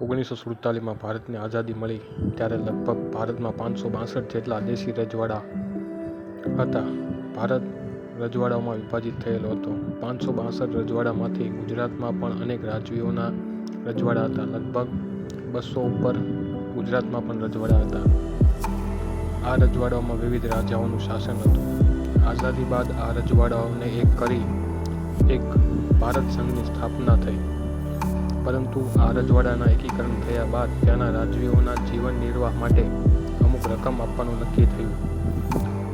1947માં ભારતને આઝાદી મળી ત્યારે લગભગ ભારતમાં 562 જેટલા દેશી રજવાડા હતા. ભારત રજવાડાઓમાં વિભાજિત થયેલો હતો. 562 રજવાડામાંથી ગુજરાતમાં પણ અનેક રાજવીઓના રજવાડા હતા. લગભગ 200 ઉપર ગુજરાતમાં પણ રજવાડા હતા. આ રજવાડાઓમાં વિવિધ રાજાઓનું શાસન હતું. આઝાદી બાદ આ રજવાડાઓને એક કરી એક ભારત સંઘની સ્થાપના થઈ. પરંતુ આ રજવાડાના એકીકરણ થયા બાદ ત્યાંના રાજવીઓના જીવન નિર્વાહ માટે અમુક રકમ આપવાનું નક્કી થયું,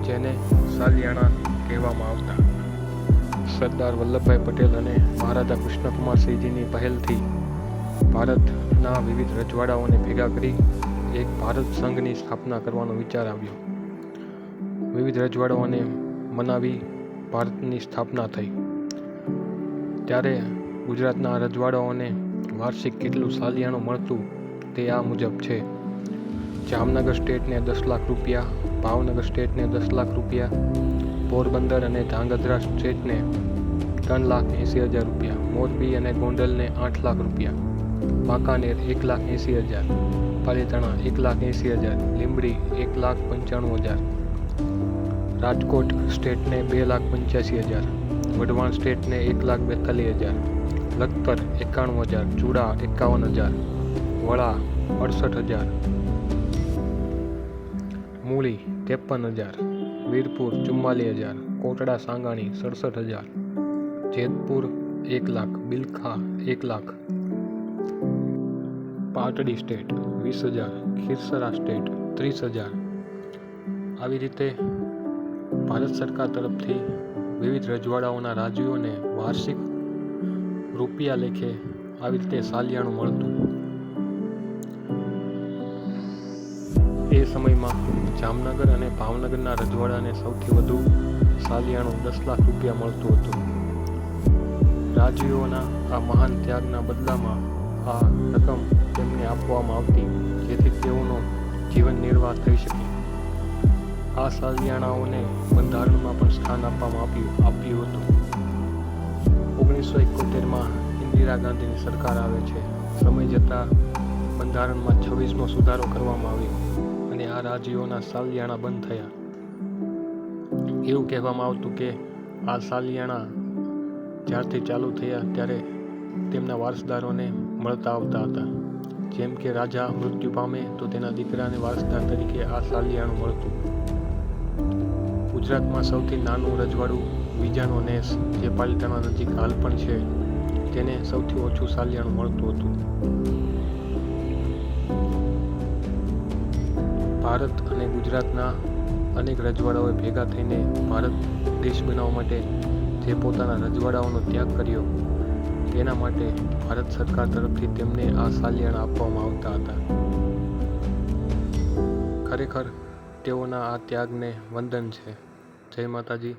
જેને સાલિયાણા કહેવામાં આવતા. સરદાર વલ્લભભાઈ પટેલ અને મહારાજા કૃષ્ણકુમારસિંહજીની પહેલથી ભારતના વિવિધ રજવાડાઓને ભેગા કરી એક ભારત સંઘની સ્થાપના કરવાનો વિચાર આવ્યો. વિવિધ રજવાડાઓને મનાવી ભારતની સ્થાપના થઈ. ત્યારે ગુજરાતના રજવાડાઓને વાર્ષિક કેટલું સાલિયાણું મળતું તે આ મુજબ છે. જામનગર સ્ટેટને 10 લાખ રૂપિયા, ભાવનગર સ્ટેટને 10 લાખ રૂપિયા, પોરબંદર અને ધાંગધ્રા સ્ટેટને 3,80,000 રૂપિયા, મોરબી અને ગોંડલને 8 લાખ રૂપિયા, વાંકાનેર 1,80,000, પાલીતાણા 1,80,000, લીંબડી 1,95,000, રાજકોટ સ્ટેટને 2,85,000, વઢવાણ સ્ટેટને 1,42,000, લખતર 91,000, ચુડા 51,000, વડા 68,000, મૂળી 53,000, વીરપુર 44,000, કોટડા સાંગાણી 67,000, જેતપુર 1 લાખ, બિલખા 1 લાખ, પાટડી સ્ટેટ 20,000, ખીરસરા સ્ટેટ 30,000. આવી રીતે ભારત સરકાર તરફથી વિવિધ રજવાડાઓના રાજવીઓને વાર્ષિક રૂપિયા લેખે આવી રીતે સાલિયાણું મળતું. એ સમયમાં જામનગર અને ભાવનગરના રજવાડાને સૌથી વધુ સાલિયાણું 10 લાખ રૂપિયા મળતું હતું. રાજવીઓના આ મહાન ત્યાગના બદલામાં આ રકમ તેમને આપવામાં આવતી, જેથી તેઓનો જીવન નિર્વાહ થઈ શકે. આ સાલિયાણાઓને બંધારણમાં પણ સ્થાન આપવામાં આવ્યું હતું. 1971માં ઇન્દિરા ગાંધીની સરકાર આવે છે. સમય જતાં બંધારણમાં 26મો સુધારો કરવામાં આવ્યો અને આ રાજવીઓના સાલિયાણા બંધ થયા. એવું કહેવામાં આવતું કે આ સાલિયાણા જ્યારથી ચાલુ થયા ત્યારે તેમના વારસદારોને મળતા આવતા હતા. જેમ કે રાજા મૃત્યુ પામે તો તેના દીકરાને વારસદાર તરીકે આ સાલિયાણું મળતું. ગુજરાતમાં સૌથી નાનું રજવાડું બીજાનો નેસ, જે પાલીતાણા નજીક હાલ પણ છે, તેને સૌથી ઓછું સાલિયાણું મળતું હતું. ભારત અને ગુજરાતના અનેક રજવાડાઓએ ભેગા થઈને ભારત દેશ બનાવવા માટે જે પોતાના રજવાડાઓનો ત્યાગ કર્યો, તેના માટે ભારત સરકાર તરફથી તેમને આ સાલિયાણા આપવામાં આવતા હતા. ખરેખર તેઓના આ ત્યાગને વંદન છે. જય માતાજી.